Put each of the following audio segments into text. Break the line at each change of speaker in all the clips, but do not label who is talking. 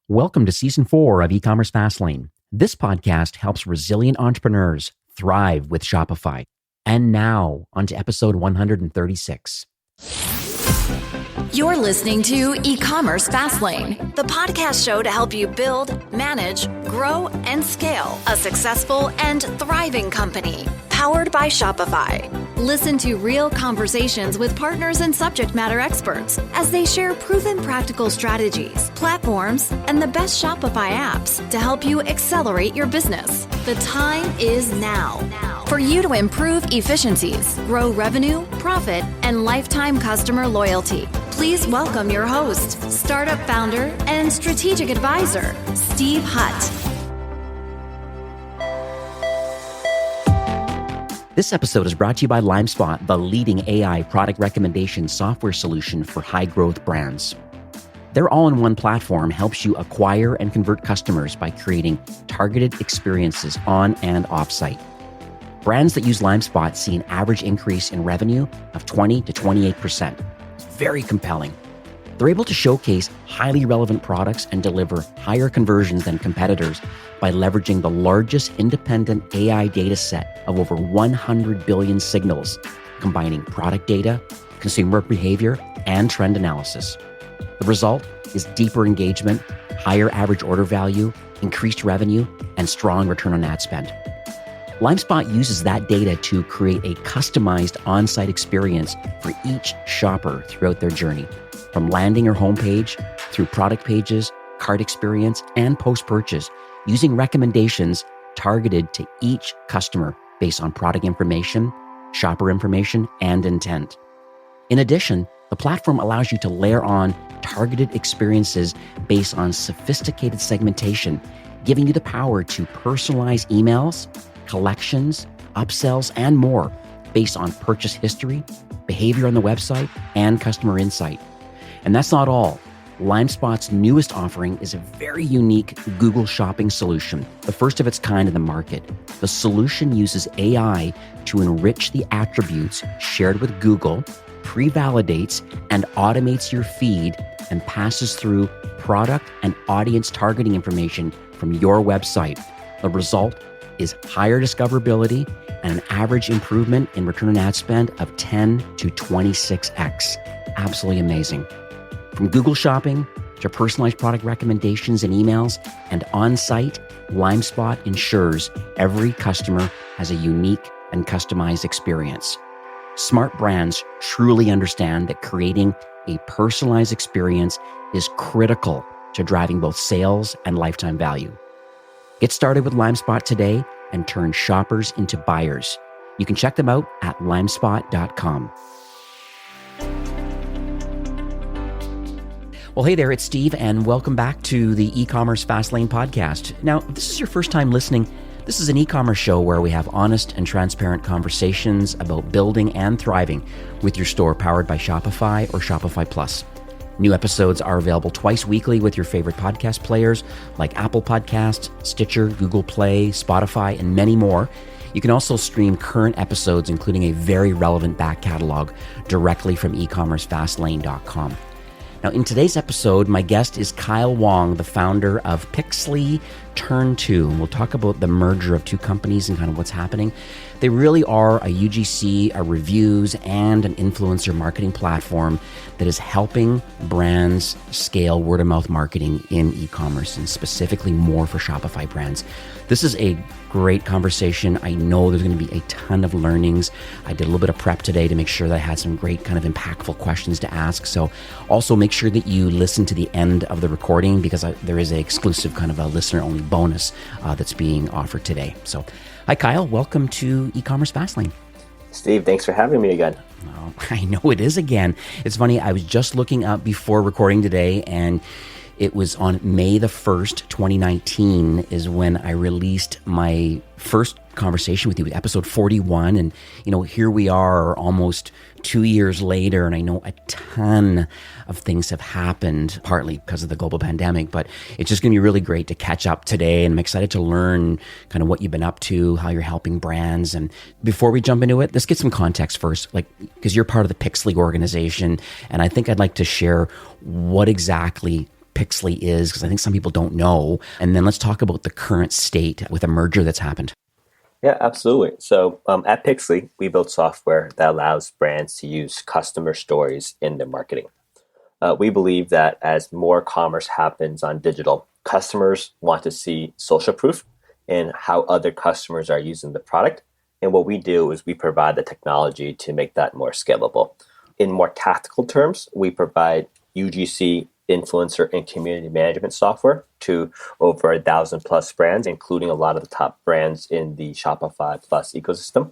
Welcome to Season 4 of E-commerce Fastlane. This podcast helps resilient entrepreneurs thrive with Shopify. And now, on to episode 136.
You're listening to E-commerce Fastlane, the podcast show to help you build, manage, grow, and scale a successful and thriving company, powered by Shopify. Listen to real conversations with partners and subject matter experts as they share proven practical strategies, platforms, and the best Shopify apps to help you accelerate your business. The time is now for you to improve efficiencies, grow revenue, profit, and lifetime customer loyalty. Please welcome your host, startup founder and strategic advisor, Steve Hutt.
This episode is brought to you by LimeSpot, the leading AI product recommendation software solution for high-growth brands. Their all-in-one platform helps you acquire and convert customers by creating targeted experiences on and off-site. Brands that use LimeSpot see an average increase in revenue of 20 to 28%. Very compelling. They're able to showcase highly relevant products and deliver higher conversions than competitors by leveraging the largest independent AI data set of over 100 billion signals, combining product data, consumer behavior, and trend analysis. The result is deeper engagement, higher average order value, increased revenue, and strong return on ad spend. LimeSpot uses that data to create a customized on-site experience for each shopper throughout their journey, from landing your homepage through product pages, cart experience, and post-purchase, using recommendations targeted to each customer based on product information, shopper information, and intent. In addition, the platform allows you to layer on targeted experiences based on sophisticated segmentation, giving you the power to personalize emails, collections, upsells, and more based on purchase history, behavior on the website, and customer insight. And that's not all. LimeSpot's newest offering is a very unique Google Shopping solution, the first of its kind in the market. The solution uses AI to enrich the attributes shared with Google, pre-validates and automates your feed, and passes through product and audience targeting information from your website. The result is higher discoverability and an average improvement in return on ad spend of 10 to 26x. Absolutely amazing. From Google Shopping to personalized product recommendations and emails, and on-site, LimeSpot ensures every customer has a unique and customized experience. Smart brands truly understand that creating a personalized experience is critical to driving both sales and lifetime value. Get started with LimeSpot today and turn shoppers into buyers. You can check them out at limespot.com. Well, hey there, it's Steve, and welcome back to the E-commerce Fastlane podcast. Now, if this is your first time listening, this is an e-commerce show where we have honest and transparent conversations about building and thriving with your store powered by Shopify or Shopify Plus. New episodes are available twice weekly with your favorite podcast players like Apple Podcasts, Stitcher, Google Play, Spotify, and many more. You can also stream current episodes, including a very relevant back catalog, directly from ecommercefastlane.com. Now, in today's episode, my guest is Kyle Wong, the founder of Pixlee, TurnTo, and we'll talk about the merger of two companies and kind of what's happening. They really are a UGC, a reviews, and an influencer marketing platform that is helping brands scale word-of-mouth marketing in e-commerce, and specifically more for Shopify brands. This is a great conversation. I know there's going to be a ton of learnings. I did a little bit of prep today to make sure that I had some great kind of impactful questions to ask. So also make sure that you listen to the end of the recording, because there is an exclusive kind of a listener-only bonus that's being offered today. So hi, Kyle. Welcome to E-commerce Fastlane.
Steve, thanks for having me again.
Oh, I know it is again. It's funny. I was just looking up before recording today, and it was on May the 1st, 2019 is when I released my first conversation with you, episode 41. And, here we are almost 2 years later, and I know a ton of things have happened, partly because of the global pandemic, but it's just going to be really great to catch up today. And I'm excited to learn kind of what you've been up to, how you're helping brands. And before we jump into it, let's get some context first, because you're part of the Pixlee organization. And I think I'd like to share what exactly Pixlee is, because I think some people don't know. And then let's talk about the current state with a merger that's happened.
Yeah, absolutely. So at Pixlee, we build software that allows brands to use customer stories in their marketing. We believe that as more commerce happens on digital, customers want to see social proof in how other customers are using the product. And what we do is we provide the technology to make that more scalable. In more tactical terms, we provide UGC, influencer, and community management software to over 1,000 plus brands, including a lot of the top brands in the Shopify Plus ecosystem.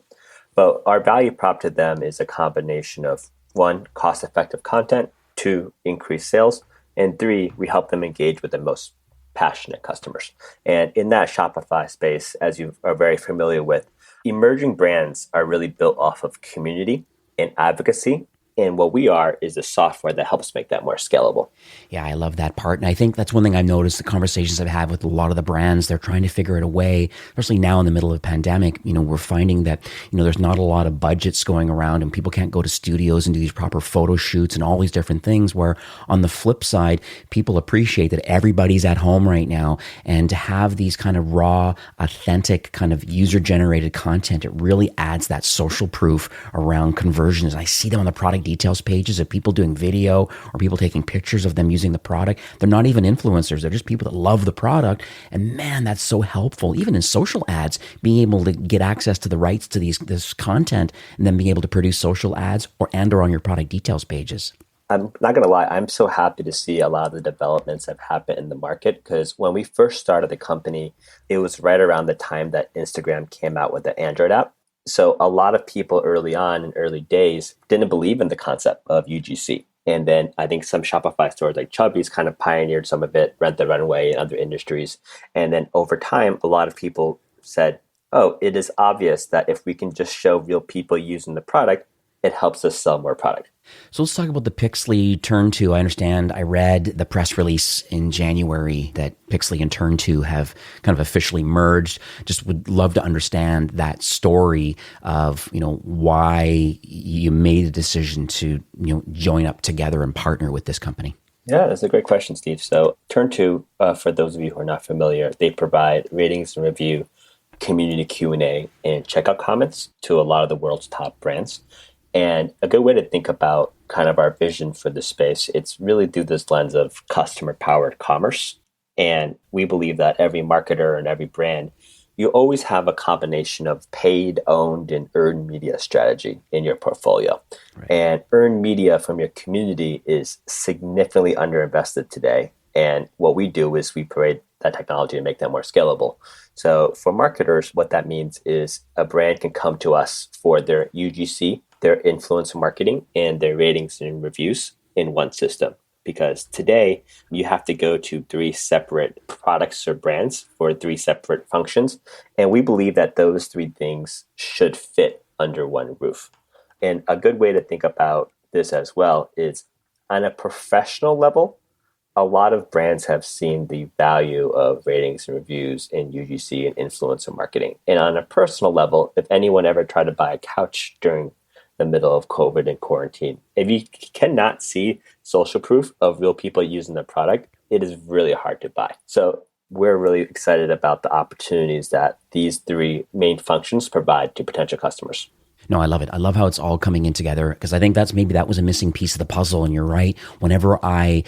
But our value prop to them is a combination of 1, cost-effective content, 2, increased sales, and 3, we help them engage with the most passionate customers. And in that Shopify space, as you are very familiar with, emerging brands are really built off of community and advocacy. And what we are is the software that helps make that more scalable.
Yeah, I love that part. And I think that's one thing I've noticed, the conversations I've had with a lot of the brands, they're trying to figure out a way, especially now in the middle of a pandemic, we're finding that, there's not a lot of budgets going around and people can't go to studios and do these proper photo shoots and all these different things, where on the flip side, people appreciate that everybody's at home right now, and to have these kind of raw, authentic kind of user-generated content, it really adds that social proof around conversions. I see them on the product details pages of people doing video or people taking pictures of them using the product. They're not even influencers. They're just people that love the product. And man, that's so helpful. Even in social ads, being able to get access to the rights to this content and then being able to produce social ads or on your product details pages.
I'm not going to lie, I'm so happy to see a lot of the developments that have happened in the market, because when we first started the company, it was right around the time that Instagram came out with the Android app. So a lot of people early on in early days didn't believe in the concept of UGC. And then I think some Shopify stores like Chubby's kind of pioneered some of it, Rent the Runway and other industries. And then over time, a lot of people said, oh, it is obvious that if we can just show real people using the product, it helps us sell more product.
So let's talk about the Pixlee TurnTo. I understand, I read the press release in January that Pixlee and TurnTo have kind of officially merged. Just would love to understand that story of, why you made a decision to, join up together and partner with this company.
Yeah, that's a great question, Steve. So TurnTo, for those of you who are not familiar, they provide ratings and review, community Q&A, and checkout comments to a lot of the world's top brands. And a good way to think about kind of our vision for this space, it's really through this lens of customer-powered commerce. And we believe that every marketer and every brand, you always have a combination of paid, owned, and earned media strategy in your portfolio. Right. And earned media from your community is significantly underinvested today. And what we do is we provide that technology to make them more scalable. So for marketers, what that means is a brand can come to us for their UGC, their influencer marketing, and their ratings and reviews in one system. Because today you have to go to 3 separate products or brands for 3 separate functions. And we believe that those 3 things should fit under one roof. And a good way to think about this as well is on a professional level, a lot of brands have seen the value of ratings and reviews in UGC and influencer marketing. And on a personal level, if anyone ever tried to buy a couch during the middle of COVID and quarantine, if you cannot see social proof of real people using the product, it is really hard to buy. So we're really excited about the opportunities that these 3 main functions provide to potential customers.
No, I love it. I love how it's all coming in together, because I think that was a missing piece of the puzzle. And you're right. Whenever I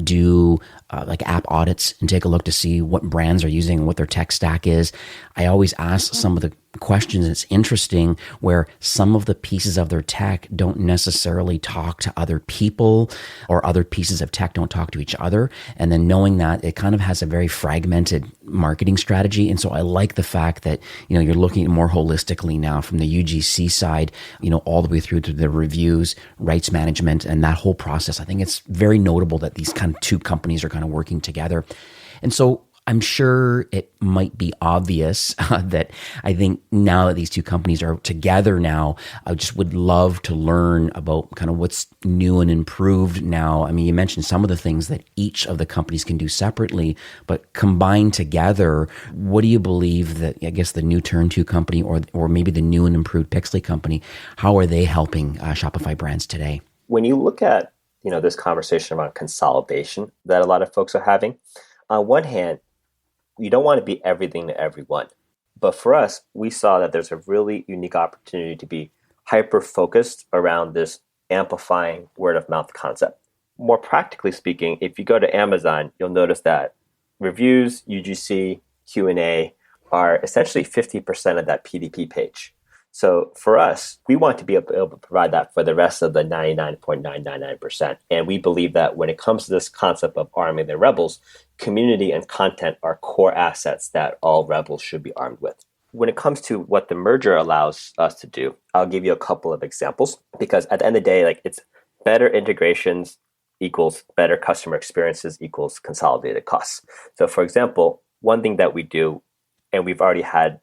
do like app audits and take a look to see what brands are using and what their tech stack is, I always ask some of the questions. It's interesting where some of the pieces of their tech don't necessarily talk to other people, or other pieces of tech don't talk to each other. And then knowing that, it kind of has a very fragmented marketing strategy. And so I like the fact that, you're looking at more holistically now from the UGC side, all the way through to the reviews, rights management, and that whole process. I think it's very notable that these kind of 2 companies are kind of working together. And so I'm sure it might be obvious that I think now that these 2 companies are together now, I just would love to learn about kind of what's new and improved now. I mean, you mentioned some of the things that each of the companies can do separately, but combined together, what do you believe that, I guess, the new TurnTo company or maybe the new and improved Pixlee company, how are they helping Shopify brands today?
When you look at this conversation around consolidation that a lot of folks are having. On one hand, you don't want to be everything to everyone. But for us, we saw that there's a really unique opportunity to be hyper-focused around this amplifying word-of-mouth concept. More practically speaking, if you go to Amazon, you'll notice that reviews, UGC, Q&A are essentially 50% of that PDP page. So for us, we want to be able to provide that for the rest of the 99.999%. And we believe that when it comes to this concept of arming the rebels, community and content are core assets that all rebels should be armed with. When it comes to what the merger allows us to do, I'll give you a couple of examples, because at the end of the day, it's better integrations equals better customer experiences equals consolidated costs. So for example, one thing that we do, and we've already had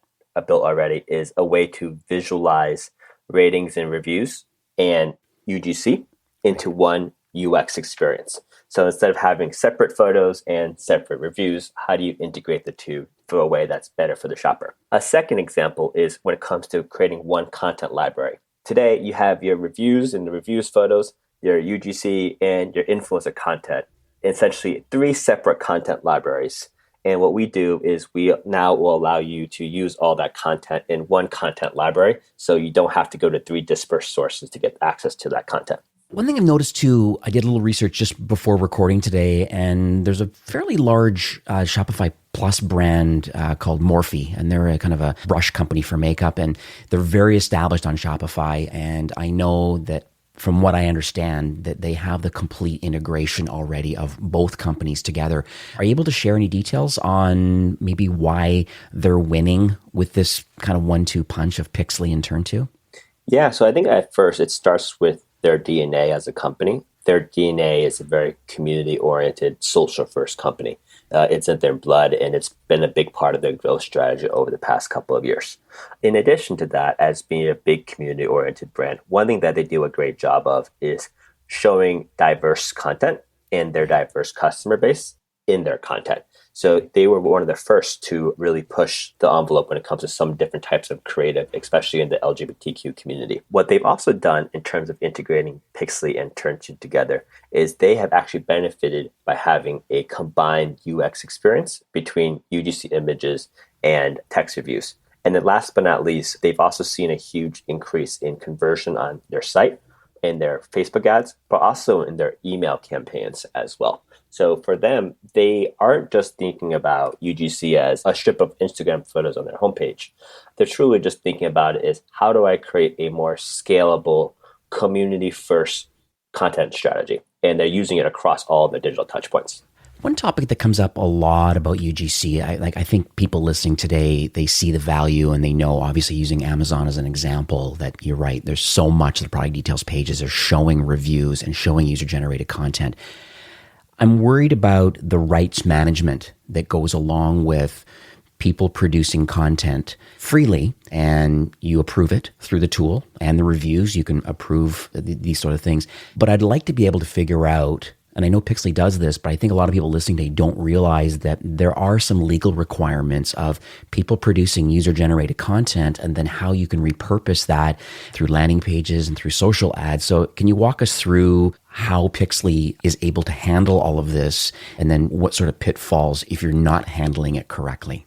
built already, is a way to visualize ratings and reviews and UGC into one UX experience. So instead of having separate photos and separate reviews, how do you integrate the two for a way that's better for the shopper? A second example is when it comes to creating one content library. Today, you have your reviews and the reviews photos, your UGC, and your influencer content, essentially 3 separate content libraries. And what we do is we now will allow you to use all that content in one content library, so you don't have to go to 3 dispersed sources to get access to that content.
One thing I've noticed too, I did a little research just before recording today, and there's a fairly large Shopify Plus brand called Morphe, and they're a kind of a brush company for makeup, and they're very established on Shopify. And I know that from what I understand, that they have the complete integration already of both companies together. Are you able to share any details on maybe why they're winning with this kind of 1-2 punch of Pixlee and TurnTo?
Yeah, so I think at first it starts with their DNA as a company. Their DNA is a very community-oriented, social-first company. It's in their blood, and it's been a big part of their growth strategy over the past couple of years. In addition to that, as being a big community-oriented brand, one thing that they do a great job of is showing diverse content and their diverse customer base in their content. So they were one of the first to really push the envelope when it comes to some different types of creative, especially in the LGBTQ community. What they've also done in terms of integrating Pixlee and TurnTo together is they have actually benefited by having a combined UX experience between UGC images and text reviews. And then last but not least, they've also seen a huge increase in conversion on their site, in their Facebook ads, but also in their email campaigns as well. So for them, they aren't just thinking about UGC as a strip of Instagram photos on their homepage. They're truly just thinking about it as, how do I create a more scalable, community-first content strategy? And they're using it across all of their digital touchpoints.
One topic that comes up a lot about UGC, I think people listening today, they see the value and they know, obviously using Amazon as an example, that you're right, there's so much of the product details pages are showing reviews and showing user-generated content. I'm worried about the rights management that goes along with people producing content freely, and you approve it through the tool and the reviews. You can approve these sort of things. But I'd like to be able to figure out, and I know Pixlee does this, but I think a lot of people listening today don't realize that there are some legal requirements of people producing user-generated content and then how you can repurpose that through landing pages and through social ads. So can you walk us through how Pixlee is able to handle all of this, and then what sort of pitfalls if you're not handling it correctly?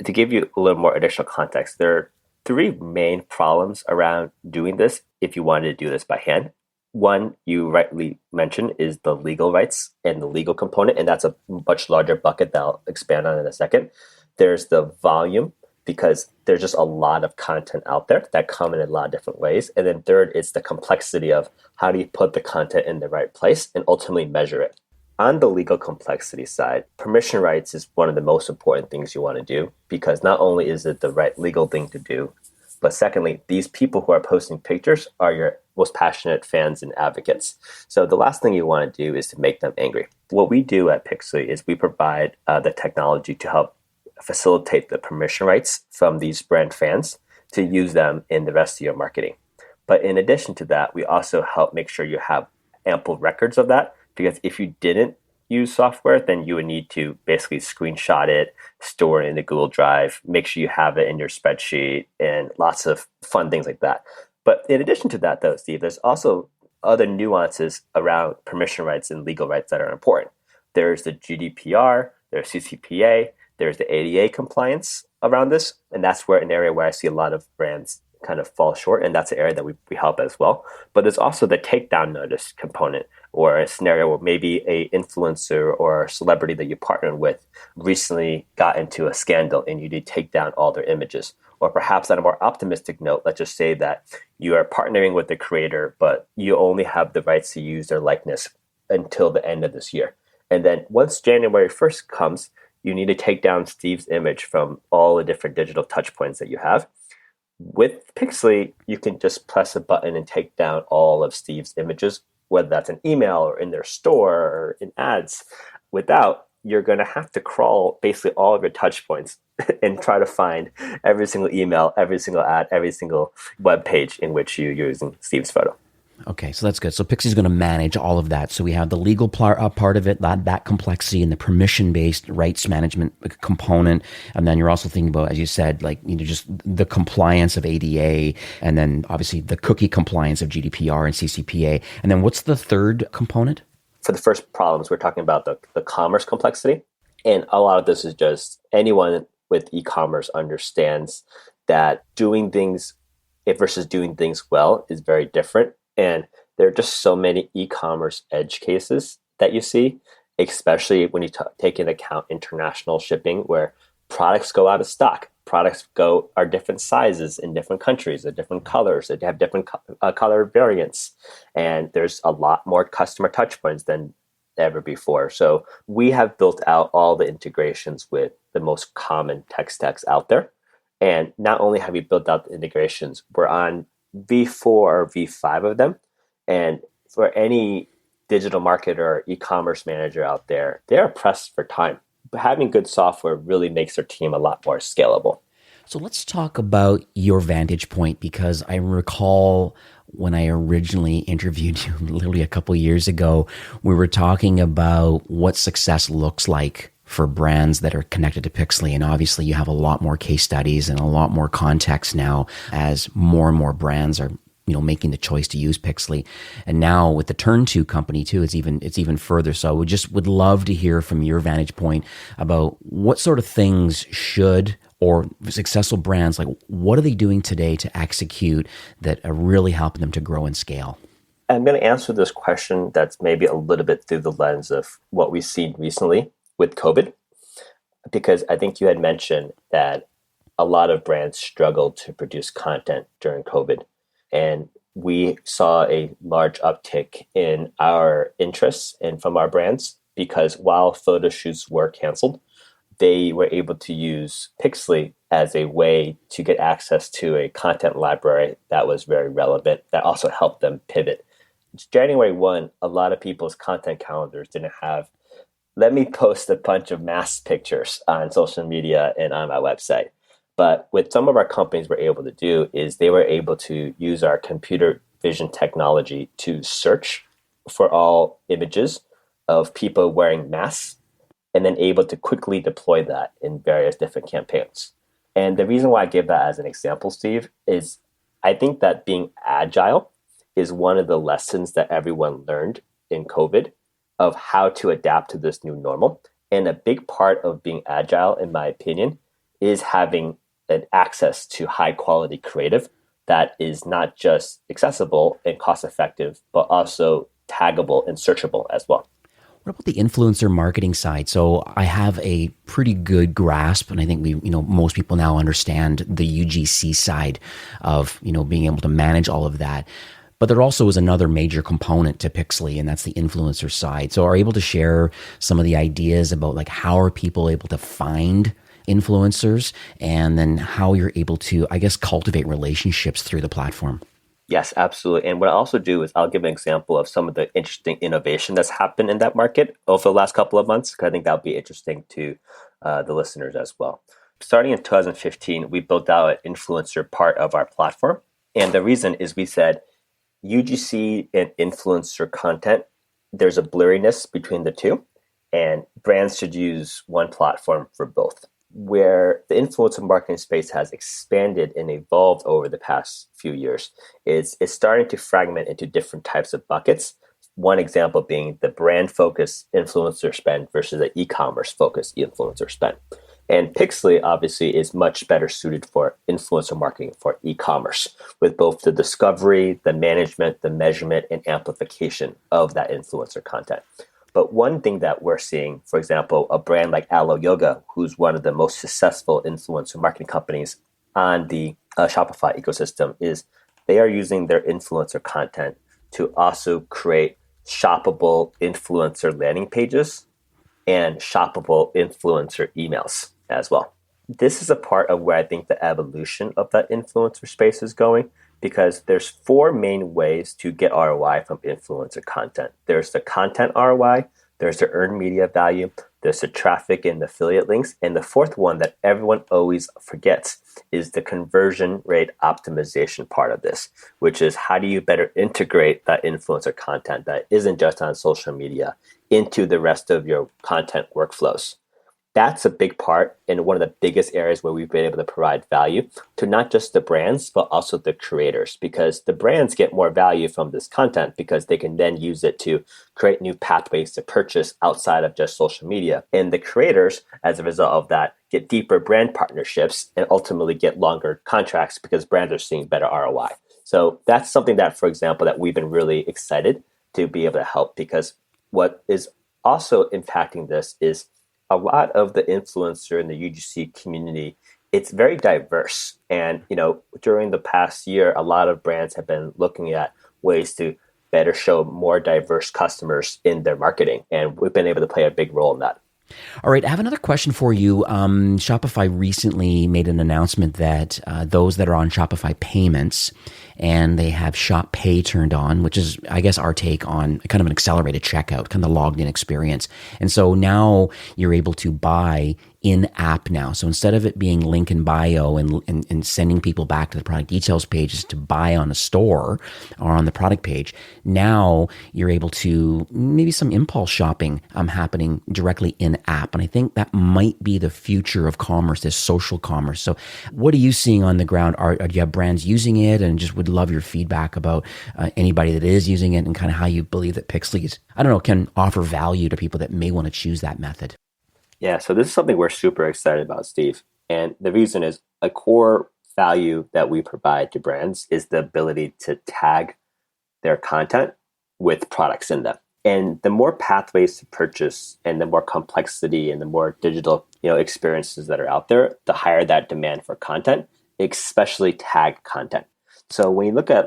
To give you a little more additional context, there are 3 main problems around doing this if you wanted to do this by hand. One, you rightly mentioned, is the legal rights and the legal component, and that's a much larger bucket that I'll expand on in a second. There's the volume, because there's just a lot of content out there that come in a lot of different ways. And then third, it's the complexity of how do you put the content in the right place and ultimately measure it. On the legal complexity side, permission rights is one of the most important things you want to do, because not only is it the right legal thing to do, but secondly, these people who are posting pictures are your most passionate fans and advocates. So the last thing you want to do is to make them angry. What we do at Pixlee is we provide the technology to help facilitate the permission rights from these brand fans to use them in the rest of your marketing. But in addition to that, we also help make sure you have ample records of that, because if you didn't use software, then you would need to basically screenshot it, store it in the Google Drive, make sure you have it in your spreadsheet, and lots of fun things like that. But in addition to that, though, Steve, there's also other nuances around permission rights and legal rights that are important. There's the GDPR, there's CCPA, there's the ADA compliance around this. And that's where an area where I see a lot of brands kind of fall short. And that's an area that we help as well. But there's also the takedown notice component, or a scenario where maybe a influencer or a celebrity that you partnered with recently got into a scandal and you need to take down all their images. Or perhaps on a more optimistic note, let's just say that you are partnering with the creator, but you only have the rights to use their likeness until the end of this year. And then once January 1st comes, you need to take down Steve's image from all the different digital touch points that you have. With Pixlee, you can just press a button and take down all of Steve's images, whether that's an email or in their store or in ads. Without, you're going to have to crawl basically all of your touch points and try to find every single email, every single ad, every single web page in which you're using Steve's photo.
Okay, so that's good. So Pixie's going to manage all of that. So we have the legal part of it, that complexity, and the permission-based rights management component. And then you're also thinking about, as you said, like, you know, just the compliance of ADA, and then obviously the cookie compliance of GDPR and CCPA. And then what's the third component?
For the first problems, we're talking about the commerce complexity. And a lot of this is just anyone with e-commerce understands that doing things versus doing things well is very different. And there are just so many e-commerce edge cases that you see, especially when you take into account international shipping, where products go out of stock. Products are different sizes in different countries, they're different colors, they have different color variants. And there's a lot more customer touch points than ever before. So we have built out all the integrations with the most common tech stacks out there. And not only have we built out the integrations, we're on V4 or V5 of them. And for any digital marketer or e-commerce manager out there, they're pressed for time. But having good software really makes their team a lot more scalable.
So let's talk about your vantage point, because I recall when I originally interviewed you literally a couple of years ago, we were talking about what success looks like for brands that are connected to Pixlee. And obviously you have a lot more case studies and a lot more context now as more and more brands are, you know, making the choice to use Pixlee. And now with the TurnTo company too, it's even further. So I would love to hear from your vantage point about what sort of things should, or successful brands, like what are they doing today to execute that are really helping them to grow and scale?
I'm going to answer this question that's maybe a little bit through the lens of what we've seen recently with COVID, because I think you had mentioned that a lot of brands struggled to produce content during COVID. And we saw a large uptick in our interests and from our brands, because while photo shoots were canceled, they were able to use Pixlee as a way to get access to a content library that was very relevant, that also helped them pivot. January 1, a lot of people's content calendars didn't have, let me post a bunch of mass pictures on social media and on my website. But what some of our companies were able to do is they were able to use our computer vision technology to search for all images of people wearing masks, and then able to quickly deploy that in various different campaigns. And the reason why I give that as an example, Steve, is I think that being agile is one of the lessons that everyone learned in COVID of how to adapt to this new normal. And a big part of being agile, in my opinion, is having an access to high quality creative that is not just accessible and cost effective, but also taggable and searchable as well.
What about the influencer marketing side? So I have a pretty good grasp, and I think most people now understand the UGC side of, being able to manage all of that. But there also is another major component to Pixlee, and that's the influencer side. So are you able to share some of the ideas about like how are people able to find influencers, and then how you're able to, I guess, cultivate relationships through the platform?
Yes, absolutely. And what I also do is I'll give an example of some of the interesting innovation that's happened in that market over the last couple of months, because I think that'll be interesting to the listeners as well. Starting in 2015, we built out an influencer part of our platform. And the reason is we said UGC and influencer content, there's a blurriness between the two, and brands should use one platform for both. where the influencer marketing space has expanded and evolved over the past few years is it's starting to fragment into different types of buckets. One example being the brand-focused influencer spend versus the e-commerce-focused influencer spend. And Pixlee obviously is much better suited for influencer marketing for e-commerce, with both the discovery, the management, the measurement, and amplification of that influencer content. But one thing that we're seeing, for example, a brand like Alo Yoga, who's one of the most successful influencer marketing companies on the Shopify ecosystem, is they are using their influencer content to also create shoppable influencer landing pages and shoppable influencer emails as well. This is a part of where I think the evolution of that influencer space is going, because there's four main ways to get ROI from influencer content. There's the content ROI, there's the earned media value, there's the traffic and affiliate links, and the fourth one that everyone always forgets is the conversion rate optimization part of this, which is how do you better integrate that influencer content that isn't just on social media into the rest of your content workflows. That's a big part and one of the biggest areas where we've been able to provide value to not just the brands, but also the creators, because the brands get more value from this content because they can then use it to create new pathways to purchase outside of just social media. And the creators, as a result of that, get deeper brand partnerships and ultimately get longer contracts because brands are seeing better ROI. So that's something that, for example, that we've been really excited to be able to help, because what is also impacting this is a lot of the influencer in the UGC community, it's very diverse. And, during the past year, a lot of brands have been looking at ways to better show more diverse customers in their marketing. And we've been able to play a big role in that.
All right, I have another question for you. Shopify recently made an announcement that those that are on Shopify payments and they have Shop Pay turned on, which is, I guess, our take on kind of an accelerated checkout, kind of the logged in experience. And so now you're able to buy in-app now. So instead of it being link in bio and sending people back to the product details pages to buy on a store or on the product page, now you're able to maybe some impulse shopping happening directly in-app. And I think that might be the future of commerce, this social commerce. So what are you seeing on the ground? Do you have brands using it? And just would love your feedback about anybody that is using it and kind of how you believe that Pixlee, can offer value to people that may want to choose that method.
Yeah, so this is something we're super excited about, Steve. And the reason is a core value that we provide to brands is the ability to tag their content with products in them. And the more pathways to purchase and the more complexity and the more digital, experiences that are out there, the higher that demand for content, especially tag content. So when you look at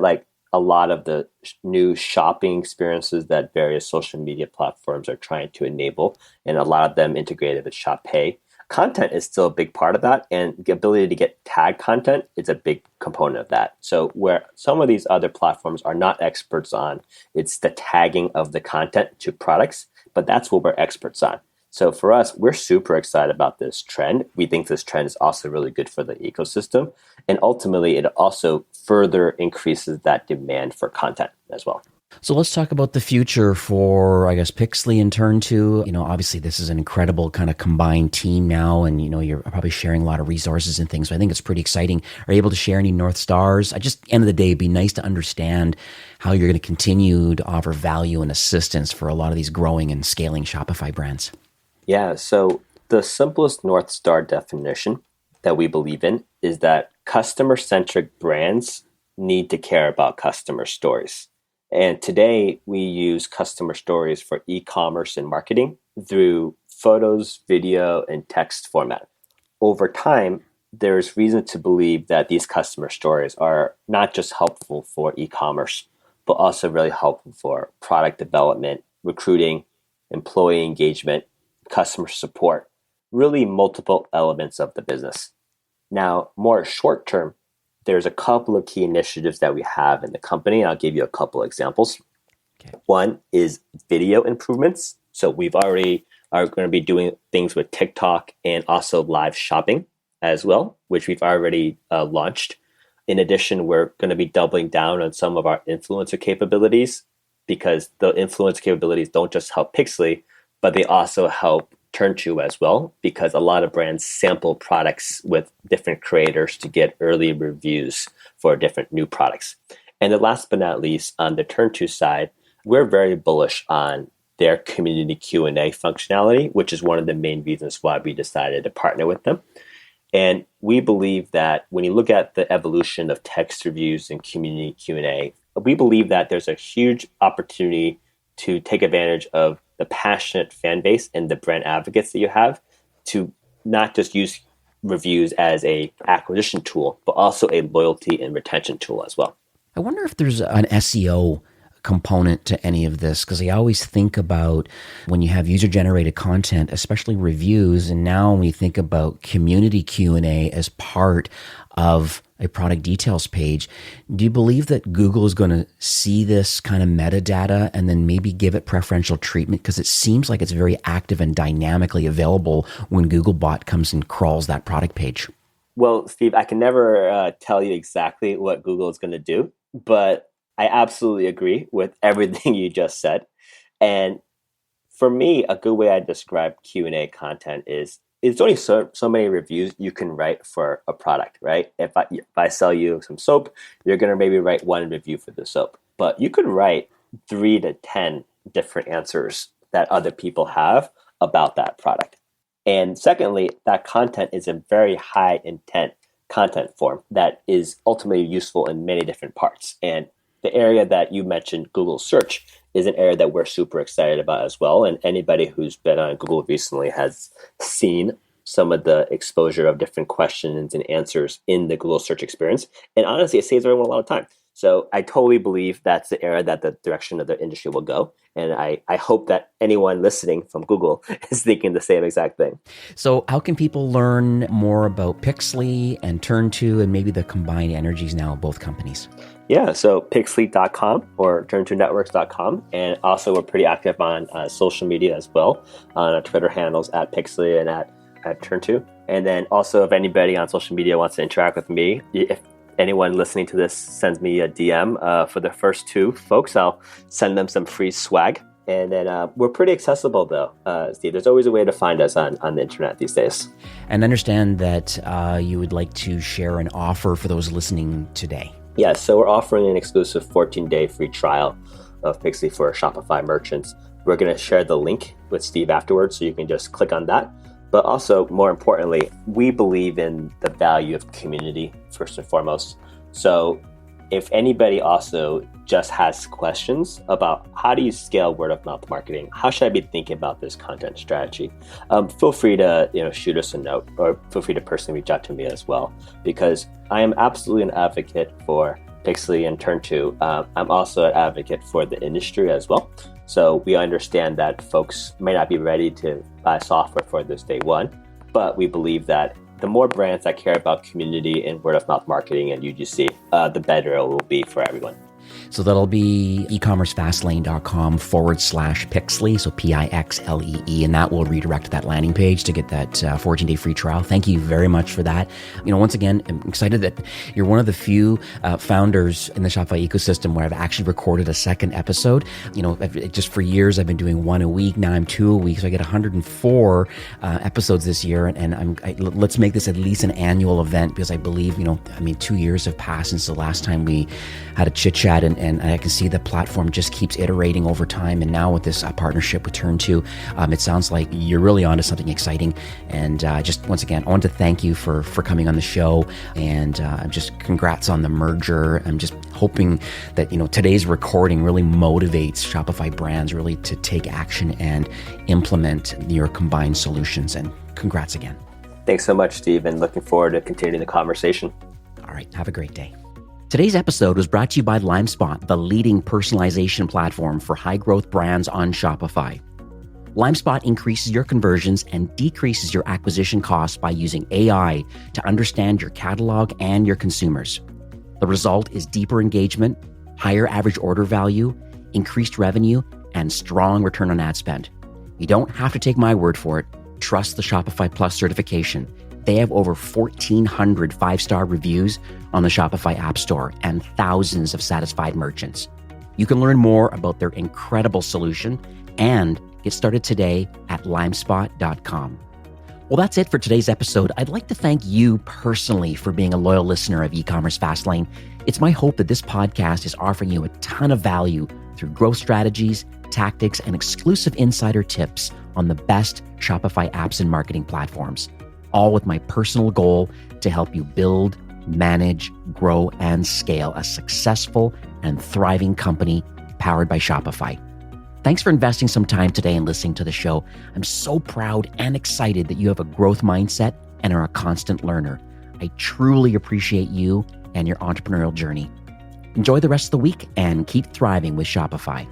a lot of the new shopping experiences that various social media platforms are trying to enable, and a lot of them integrated with Shop Pay, content is still a big part of that. And the ability to get tag content is a big component of that. So where some of these other platforms are not experts on, it's the tagging of the content to products, but that's what we're experts on. So for us, we're super excited about this trend. We think this trend is also really good for the ecosystem. And ultimately, it also further increases that demand for content as well.
So let's talk about the future for, Pixlee and TurnTo. Obviously this is an incredible kind of combined team now, and, you're probably sharing a lot of resources and things. So I think it's pretty exciting. Are you able to share any North Stars? End of the day, it'd be nice to understand how you're going to continue to offer value and assistance for a lot of these growing and scaling Shopify brands.
Yeah, so the simplest North Star definition that we believe in is that customer-centric brands need to care about customer stories. And today we use customer stories for e-commerce and marketing through photos, video, and text format. Over time, there's reason to believe that these customer stories are not just helpful for e-commerce, but also really helpful for product development, recruiting, employee engagement, customer support, really multiple elements of the business. Now, more short term, there's a couple of key initiatives that we have in the company. I'll give you a couple examples. Okay. One is video improvements. So we've already are going to be doing things with TikTok and also live shopping as well, which we've already launched. In addition, we're going to be doubling down on some of our influencer capabilities, because the influencer capabilities don't just help Pixlee, but they also help TurnTo as well, because a lot of brands sample products with different creators to get early reviews for different new products. And then last but not least, on the TurnTo side, we're very bullish on their community Q&A functionality, which is one of the main reasons why we decided to partner with them. And we believe that when you look at the evolution of text reviews and community Q&A, we believe that there's a huge opportunity to take advantage of the passionate fan base and the brand advocates that you have to not just use reviews as a acquisition tool, but also a loyalty and retention tool as well.
I wonder if there's an SEO component to any of this, because I always think about when you have user-generated content, especially reviews, and now when we think about community Q&A as part of a product details page, do you believe that Google is going to see this kind of metadata and then maybe give it preferential treatment? Because it seems like it's very active and dynamically available when Googlebot comes and crawls that product page.
Well, Steve, I can never tell you exactly what Google is going to do, but I absolutely agree with everything you just said. And for me, a good way I describe Q&A content is it's only so many reviews you can write for a product, right? If I sell you some soap, you're going to maybe write one review for the soap. But you could write 3 to 10 different answers that other people have about that product. And secondly, that content is a very high intent content form that is ultimately useful in many different parts. And the area that you mentioned, Google search, is an area that we're super excited about as well. And anybody who's been on Google recently has seen some of the exposure of different questions and answers in the Google search experience. And honestly, it saves everyone a lot of time. So I totally believe that's the area that the direction of the industry will go. And I hope that anyone listening from Google is thinking the same exact thing. So
how can people learn more about Pixlee and TurnTo and maybe the combined energies now of both companies?
Yeah, so Pixlee.com or TurnToNetworks.com. And also we're pretty active on social media as well, on our Twitter handles at Pixlee and at TurnTo. And then also if anybody on social media wants to interact with me, if anyone listening to this sends me a DM for the first 2 folks, I'll send them some free swag. And then we're pretty accessible though, Steve. There's always a way to find us on the internet these days.
And understand that you would like to share an offer for those listening today.
Yeah, so we're offering an exclusive 14-day free trial of Pixlee for Shopify merchants. We're going to share the link with Steve afterwards, so you can just click on that. But also, more importantly, we believe in the value of community first and foremost. So if anybody also just has questions about how do you scale word of mouth marketing, how should I be thinking about this content strategy, feel free to shoot us a note, or feel free to personally reach out to me as well, because I am absolutely an advocate for Pixlee and TurnTo. I'm also an advocate for the industry as well. So we understand that folks may not be ready to buy software for this day one, but we believe that the more brands that care about community and word of mouth marketing and UGC, the better it will be for everyone.
So that'll be ecommercefastlane.com/Pixlee, so Pixlee, and that will redirect to that landing page to get that 14-day free trial. Thank you very much for that. Once again, I'm excited that you're one of the few founders in the Shopify ecosystem where I've actually recorded a second episode. Just for years, I've been doing 1 a week. Now I'm 2 a week, so I get 104 episodes this year. And let's make this at least an annual event, because I believe, 2 years have passed since the last time we had a chit chat, and I can see the platform just keeps iterating over time. And now with this partnership with TurnTo, it sounds like you're really onto something exciting. And just once again, I want to thank you for coming on the show, and just congrats on the merger. I'm just hoping that today's recording really motivates Shopify brands really to take action and implement your combined solutions. And congrats again.
Thanks so much, Steve, and looking forward to continuing the conversation.
All right, have a great day. Today's episode was brought to you by LimeSpot, the leading personalization platform for high-growth brands on Shopify. LimeSpot increases your conversions and decreases your acquisition costs by using AI to understand your catalog and your consumers. The result is deeper engagement, higher average order value, increased revenue, and strong return on ad spend. You don't have to take my word for it. Trust the Shopify Plus certification. They have over 1,400 5-star reviews on the Shopify App Store and thousands of satisfied merchants. You can learn more about their incredible solution and Get started today at limespot.com. Well, that's it for today's episode. I'd like to thank you personally for being a loyal listener of E-commerce Fastlane. It's my hope that this podcast is offering you a ton of value through growth strategies, tactics, and exclusive insider tips on the best Shopify apps and marketing platforms, all with my personal goal to help you build, manage, grow, and scale a successful and thriving company powered by Shopify. Thanks for investing some time today and listening to the show. I'm so proud and excited that you have a growth mindset and are a constant learner. I truly appreciate you and your entrepreneurial journey. Enjoy the rest of the week and keep thriving with Shopify.